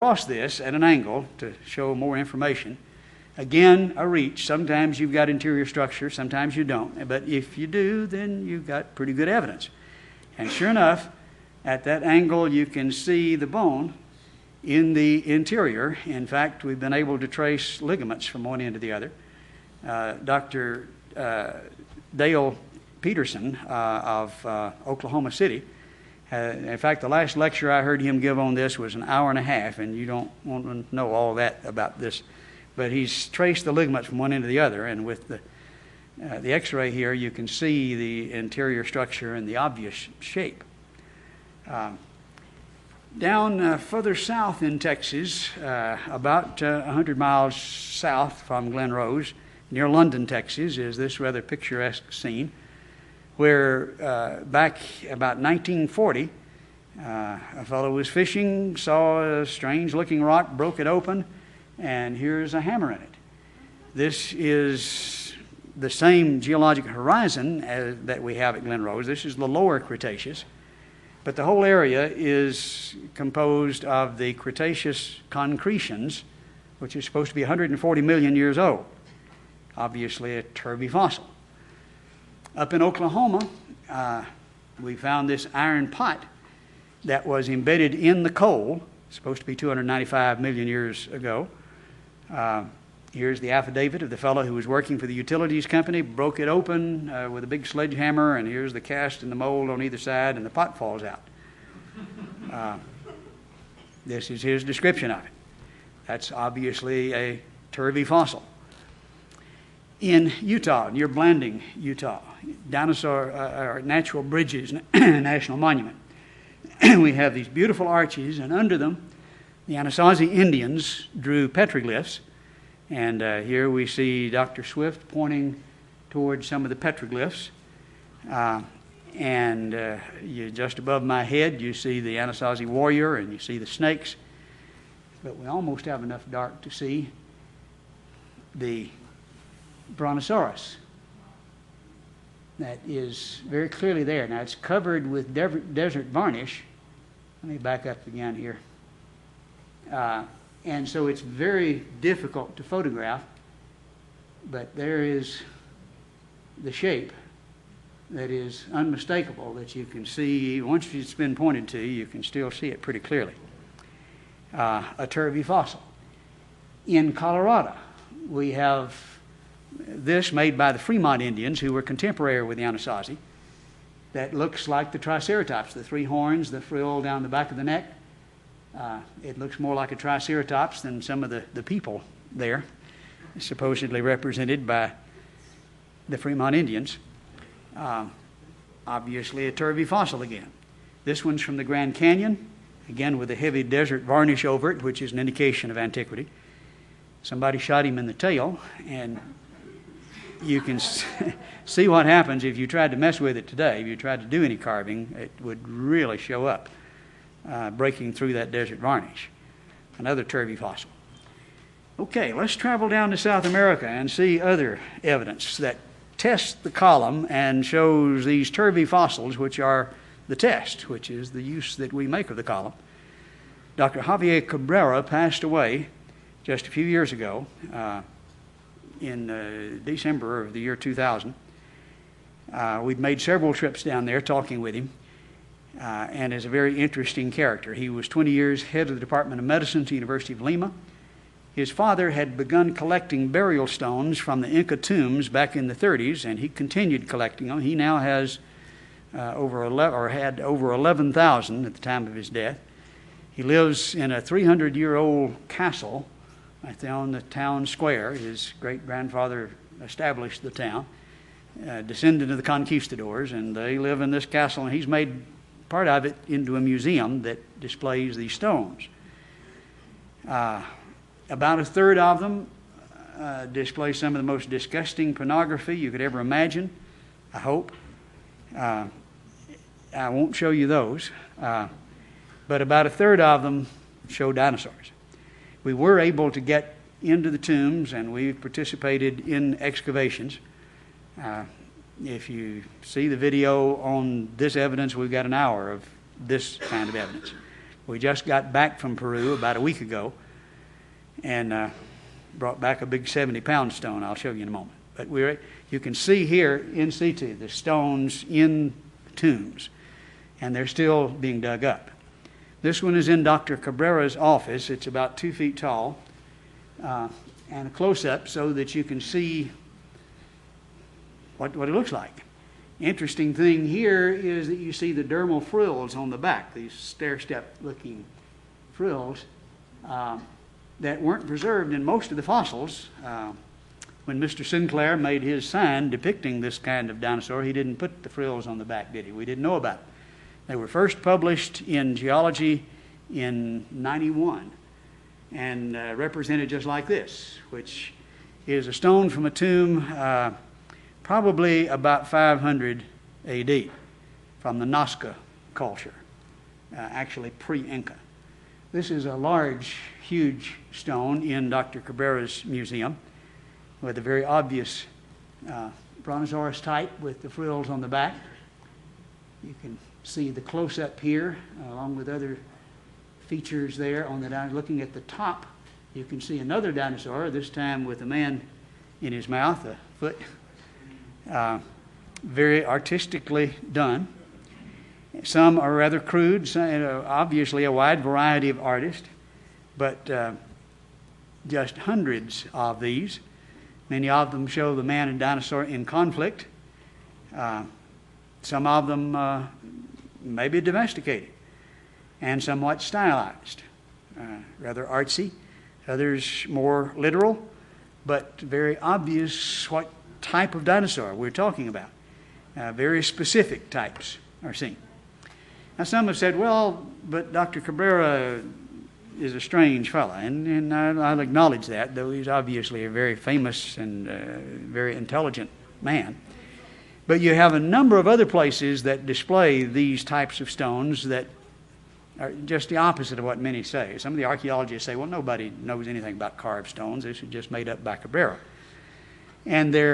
across this at an angle to show more information. Again, a reach. Sometimes you've got interior structure, sometimes you don't. But if you do, then you've got pretty good evidence. And sure enough, at that angle, you can see the bone in the interior. In fact, we've been able to trace ligaments from one end to the other. Dr. Dale Peterson of Oklahoma City, in fact, the last lecture I heard him give on this was an hour and a half, and you don't want to know all that about this. But he's traced the ligaments from one end to the other, and with the X-ray here, you can see the interior structure and the obvious shape. Down further south in Texas, about 100 miles south from Glen Rose, near London, Texas, is this rather picturesque scene where back about 1940, a fellow was fishing, saw a strange-looking rock, broke it open, and here's a hammer in it. This is the same geologic horizon that we have at Glen Rose. This is the lower Cretaceous, but the whole area is composed of the Cretaceous concretions, which is supposed to be 140 million years old. Obviously a turvy fossil. Up in Oklahoma, we found this iron pot that was embedded in the coal, supposed to be 295 million years ago. Here's the affidavit of the fellow who was working for the utilities company, broke it open with a big sledgehammer, and here's the cast and the mold on either side, and the pot falls out. This is his description of it. That's obviously a turvy fossil. In Utah, near Blanding, Utah, Natural Bridges National Monument, we have these beautiful arches, and under them, the Anasazi Indians drew petroglyphs. And here we see Dr. Swift pointing towards some of the petroglyphs. Just above my head, you see the Anasazi warrior, and you see the snakes. But we almost have enough dark to see the Brontosaurus. That is very clearly there. Now, it's covered with desert varnish. Let me back up again here. And so it's very difficult to photograph, but there is the shape that is unmistakable, that you can see. Once it's been pointed to, you can still see it pretty clearly. A turvy fossil. In Colorado, we have this made by the Fremont Indians, who were contemporary with the Anasazi, that looks like the Triceratops, the three horns, the frill down the back of the neck. It looks more like a Triceratops than some of the people there, supposedly represented by the Fremont Indians. Obviously a turvy fossil again. This one's from the Grand Canyon, again with a heavy desert varnish over it, which is an indication of antiquity. Somebody shot him in the tail, and you can see what happens if you tried to mess with it today. If you tried to do any carving, it would really show up, breaking through that desert varnish. Another turvy fossil. Okay, let's travel down to South America and see other evidence that tests the column and shows these turvy fossils, which are the test, which is the use that we make of the column. Dr. Javier Cabrera passed away just a few years ago, in December of the year 2000. We'd made several trips down there talking with him, and is a very interesting character. He was 20 years head of the Department of Medicine at the University of Lima. His father had begun collecting burial stones from the Inca tombs back in the 30s, and he continued collecting them. He now has had over 11,000 at the time of his death. He lives in a 300-year-old castle right there on the town square. His great-grandfather established the town, descendant of the conquistadors, and they live in this castle, and he's made part of it into a museum that displays these stones. About a third of them display some of the most disgusting pornography you could ever imagine, I hope. I won't show you those, but about a third of them show dinosaurs. We were able to get into the tombs, and we've participated in excavations. If you see the video on this evidence, we've got an hour of this kind of evidence. We just got back from Peru about a week ago and brought back a big 70-pound stone. I'll show you in a moment. But you can see here in situ the stones in tombs, and they're still being dug up. This one is in Dr. Cabrera's office. It's about 2 feet tall, and a close-up so that you can see what it looks like. Interesting thing here is that you see the dermal frills on the back, these stair-step looking frills that weren't preserved in most of the fossils. When Mr. Sinclair made his sign depicting this kind of dinosaur, he didn't put the frills on the back, did he? We didn't know about it. They were first published in Geology in '91 and represented just like this, which is a stone from a tomb probably about 500 AD from the Nazca culture, actually pre-Inca. This is a large, huge stone in Dr. Cabrera's museum with a very obvious brontosaurus type with the frills on the back. You can see the close-up here along with other features there on the dinosaur. Looking at the top, you can see another dinosaur, this time with a man in his mouth, a foot. Very artistically done. Some are rather crude, obviously a wide variety of artists, but just hundreds of these. Many of them show the man and dinosaur in conflict. Some of them may be domesticated and somewhat stylized, rather artsy. Others more literal, but very obvious what type of dinosaur we're talking about. Very specific types are seen. Now some have said, well, but Dr. Cabrera is a strange fellow, and I'll acknowledge that, though he's obviously a very famous and very intelligent man. But you have a number of other places that display these types of stones that are just the opposite of what many say. Some of the archaeologists say, well, nobody knows anything about carved stones. This is just made up by Cabrera. And they're